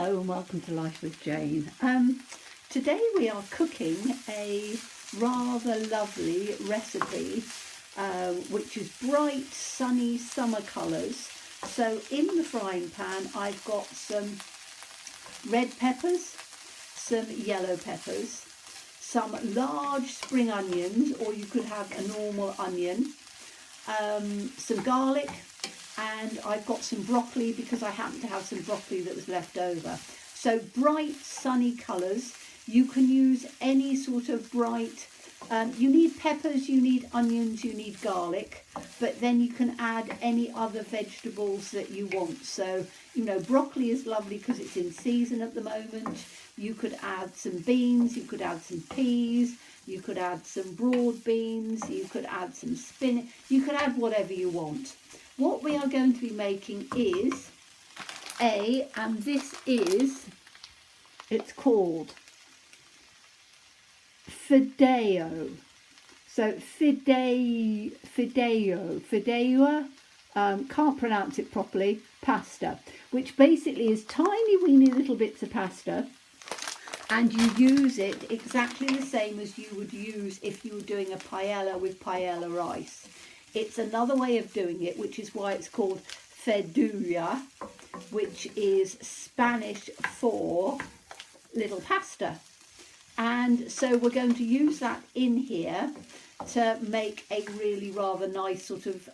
Hello and welcome to Life with Jane. Today we are cooking a rather lovely recipe which is bright sunny summer colours. So in the frying pan I've got some red peppers, some yellow peppers, some large spring onions, or you could have a normal onion, some garlic, and I've got some broccoli because I happen to have some broccoli that was left over. So bright sunny colours. You can use any sort of bright, you need peppers, you need onions, you need garlic, but then you can add any other vegetables that you want. So, you know, broccoli is lovely because it's in season at the moment. You could add some beans, you could add some peas, you could add some broad beans, you could add some spinach, you could add whatever you want. What we are going to be making is and this is, it's called Fideua. So Fideua, can't pronounce it properly, pasta, which basically is tiny weeny little bits of pasta, and you use it exactly the same as you would use if you were doing a paella with paella rice. It's another way of doing it, which is why it's called Fideua, which is Spanish for little pasta. And so we're going to use that in here to make a really rather nice sort of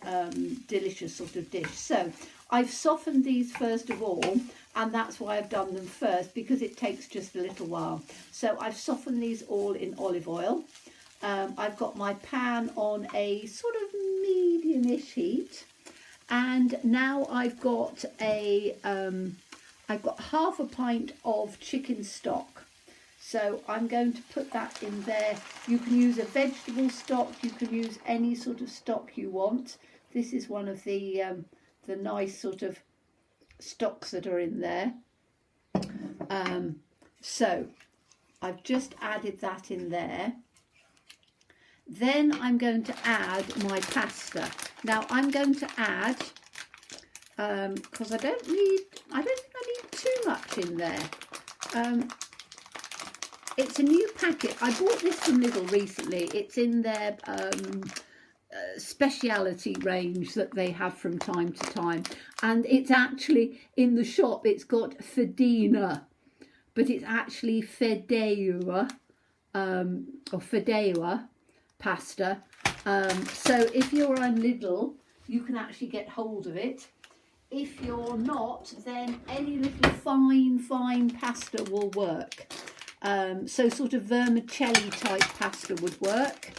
delicious sort of dish. So I've softened these first of all, and that's why I've done them first, because it takes just a little while. So I've softened these all in olive oil. I've got my pan on a sort of medium-ish heat, and now I've got half a pint of chicken stock. So I'm going to put that in there. You can use a vegetable stock, you can use any sort of stock you want. This is one of the nice sort of stocks that are in there. So I've just added that in there. Then I'm going to add my pasta. Now I'm going to add, because I don't think I need too much in there. It's a new packet. I bought this from Lidl recently. It's in their speciality range that they have from time to time. And it's actually, in the shop, it's got Fideua, but it's actually Fideua, or Fideua pasta. So if you're on Lidl, you can actually get hold of it. If you're not, then any little fine pasta will work. So sort of vermicelli type pasta would work.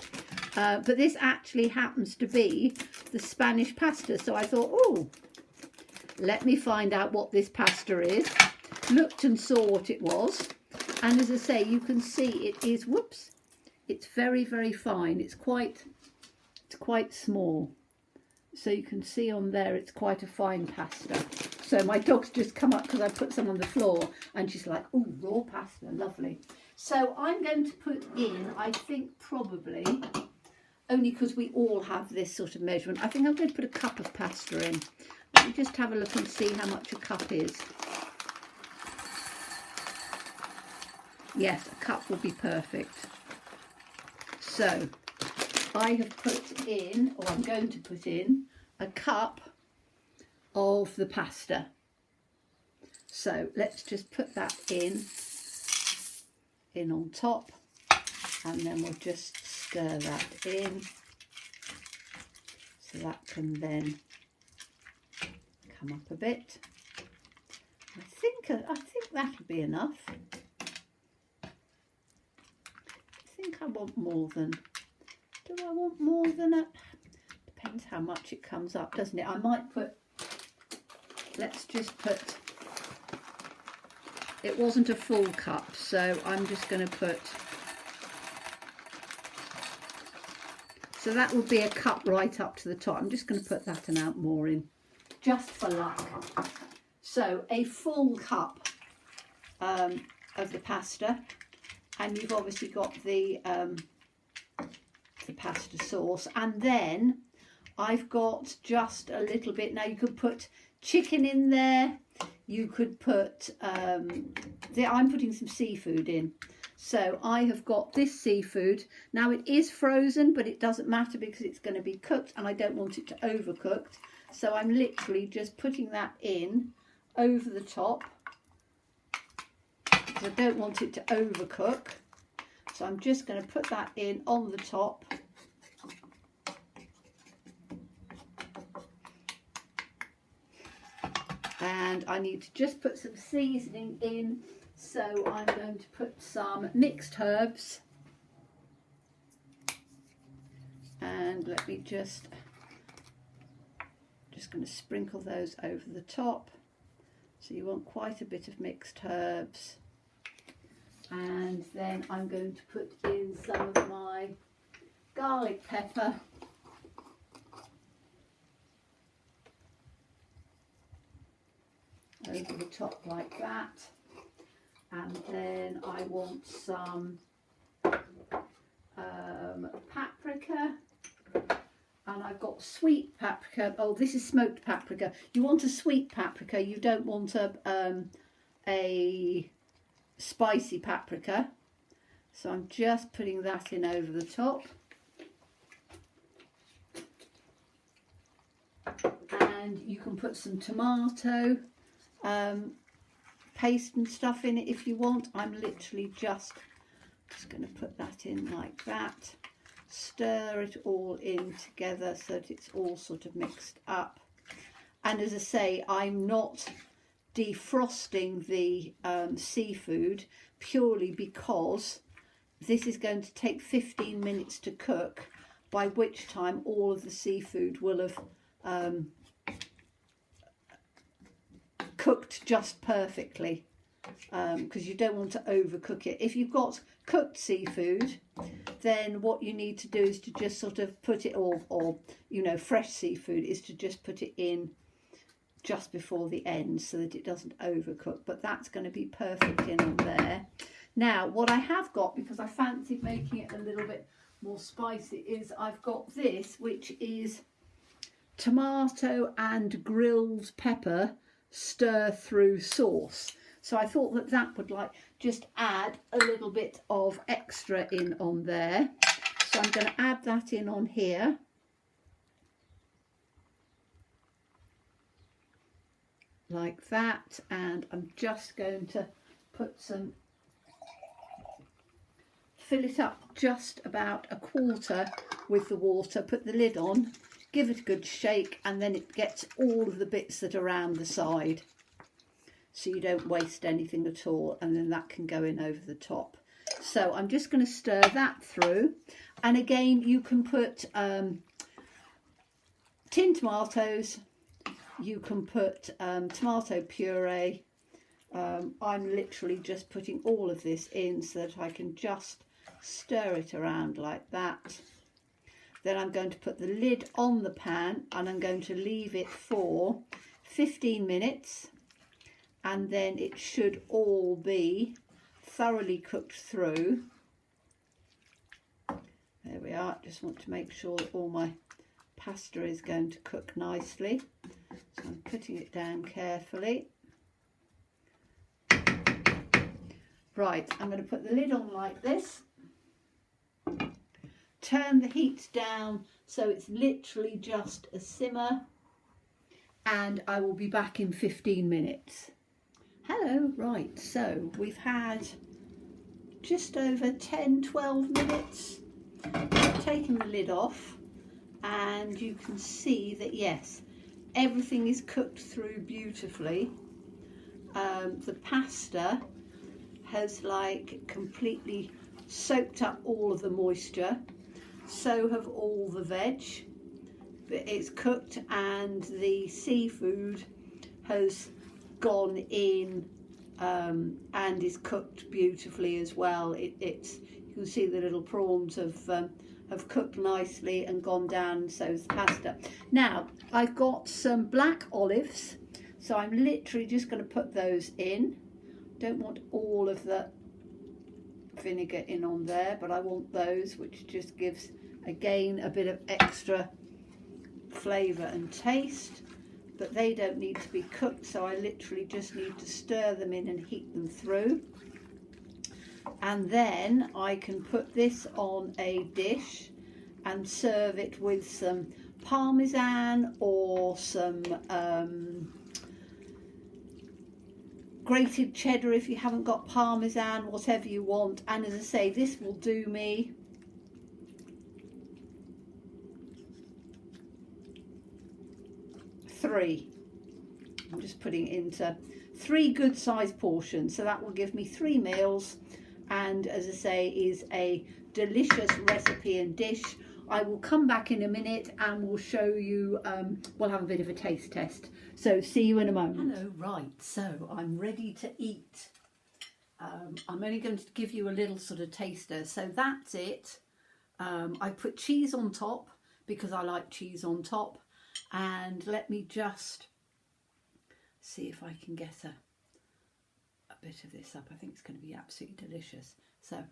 But this actually happens to be the Spanish pasta. So I thought, oh, let me find out what this pasta is. Looked and saw what it was. And as I say, you can see it is, whoops, it's very fine. It's quite small. So you can see on there, it's quite a fine pasta. So my dog's just come up because I put some on the floor, and she's like, oh, raw pasta, lovely. So I'm going to put in, I think probably, only because we all have this sort of measurement, I think I'm going to put a cup of pasta in. Let me just have a look and see how much a cup is. Yes, a cup will be perfect. So I have put in, or I'm going to put in, a cup of the pasta. So let's just put that in on top, and then we'll just stir that in, so that can then come up a bit. I think that'll be enough. I think I want more than. Do I want more than that? Depends how much it comes up, doesn't it? I might put, let's just put, it wasn't a full cup, so I'm just going to put, so that would be a cup right up to the top. I'm just going to put that amount more in, just for luck. So a full cup of the pasta, and you've obviously got the pasta sauce, and then I've got just a little bit. Now you could put chicken in there, you could put, I'm putting some seafood in. So I have got this seafood. Now it is frozen, but it doesn't matter because it's going to be cooked and I don't want it to overcooked. So I'm literally just putting that in over the top because I don't want it to overcook. So I'm just going to put that in on the top. And I need to just put some seasoning in. So I'm going to put some mixed herbs. And let me just going to sprinkle those over the top. So you want quite a bit of mixed herbs. And then I'm going to put in some of my garlic pepper. Over the top like that. And then I want some paprika. And I've got sweet paprika. Oh, this is smoked paprika. You want a sweet paprika. You don't want a spicy paprika. So I'm just putting that in over the top. And you can put some tomato paste and stuff in it if you want. I'm literally just going to put that in like that. Stir it all in together so that it's all sort of mixed up. And as I say, I'm not defrosting the seafood purely because this is going to take 15 minutes to cook, by which time all of the seafood will have cooked just perfectly, because you don't want to overcook it. If you've got cooked seafood, then what you need to do is to just sort of put it, or you know, fresh seafood, is to just put it in just before the end so that it doesn't overcook. But that's going to be perfect in on there. Now what I have got, because I fancied making it a little bit more spicy, is I've got this, which is tomato and grilled pepper stir through sauce. So I thought that that would like just add a little bit of extra in on there. So I'm going to add that in on here. Like that. And I'm just going to put some, fill it up just about a quarter with the water, put the lid on, give it a good shake, and then it gets all of the bits that are around the side. So you don't waste anything at all, and then that can go in over the top. So I'm just going to stir that through. And again, you can put tin tomatoes, you can put tomato puree. I'm literally just putting all of this in so that I can just stir it around like that. Then I'm going to put the lid on the pan and I'm going to leave it for 15 minutes. And then it should all be thoroughly cooked through. There we are. Just want to make sure that all my pasta is going to cook nicely. So I'm putting it down carefully. Right, I'm going to put the lid on like this. Turn the heat down so it's literally just a simmer. And I will be back in 15 minutes. Hello, right, so we've had just over 10-12 minutes. I've taken the lid off and you can see that yes, everything is cooked through beautifully. The pasta has like completely soaked up all of the moisture, so have all the veg. It's cooked and the seafood has gone in and is cooked beautifully as well. You can see the little prawns have cooked nicely and gone down, so is the pasta. Now I've got some black olives, so I'm literally just going to put those in. Don't want all of the vinegar in on there, but I want those, which just gives again a bit of extra flavour and taste. but they don't need to be cooked, so I literally just need to stir them in and heat them through. And then I can put this on a dish and serve it with some parmesan or some grated cheddar if you haven't got parmesan, whatever you want. And as I say, this will do me three. I'm just putting it into 3 good sized portions, so that will give me 3 meals, and as I say, is a delicious recipe and dish. I will come back in a minute and we'll show you, we'll have a bit of a taste test. So see you in a moment. Hello, right, so I'm ready to eat. I'm only going to give you a little sort of taster. So that's it. I put cheese on top because I like cheese on top. And let me just see if I can get a bit of this up. I think it's going to be absolutely delicious. So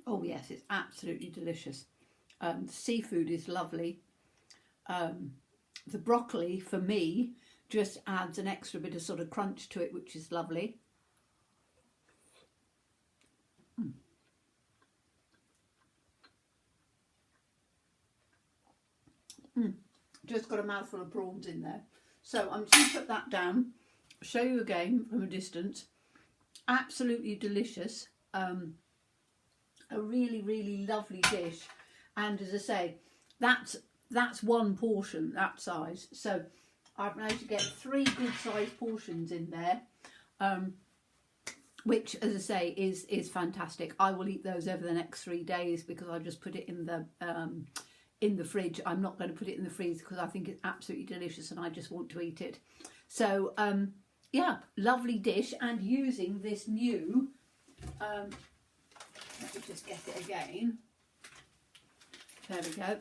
oh yes, it's absolutely delicious. The seafood is lovely. The broccoli for me just adds an extra bit of sort of crunch to it, which is lovely. Just got a mouthful of prawns in there. So I'm just going to put that down, show you again from a distance. Absolutely delicious. A really, really lovely dish. And as I say, that's one portion, that size. So I've managed to get 3 good sized portions in there, which, as I say, is fantastic. I will eat those over the next 3 days because I just put it in the fridge. I'm not going to put it in the freezer because I think it's absolutely delicious and I just want to eat it. So yeah, lovely dish. And using this new, let me just get it again. There we go.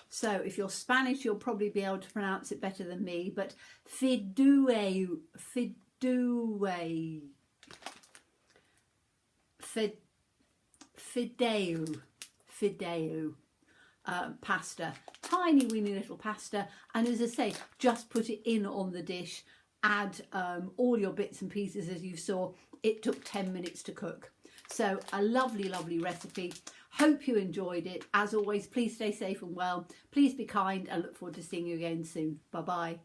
So if you're Spanish, you'll probably be able to pronounce it better than me, but Fideua pasta, tiny weeny little pasta. And as I say, just put it in on the dish, add all your bits and pieces. As you saw, it took 10 minutes to cook. So a lovely, lovely recipe. Hope you enjoyed it. As always, please stay safe and well. Please be kind. I look forward to seeing you again soon. Bye bye.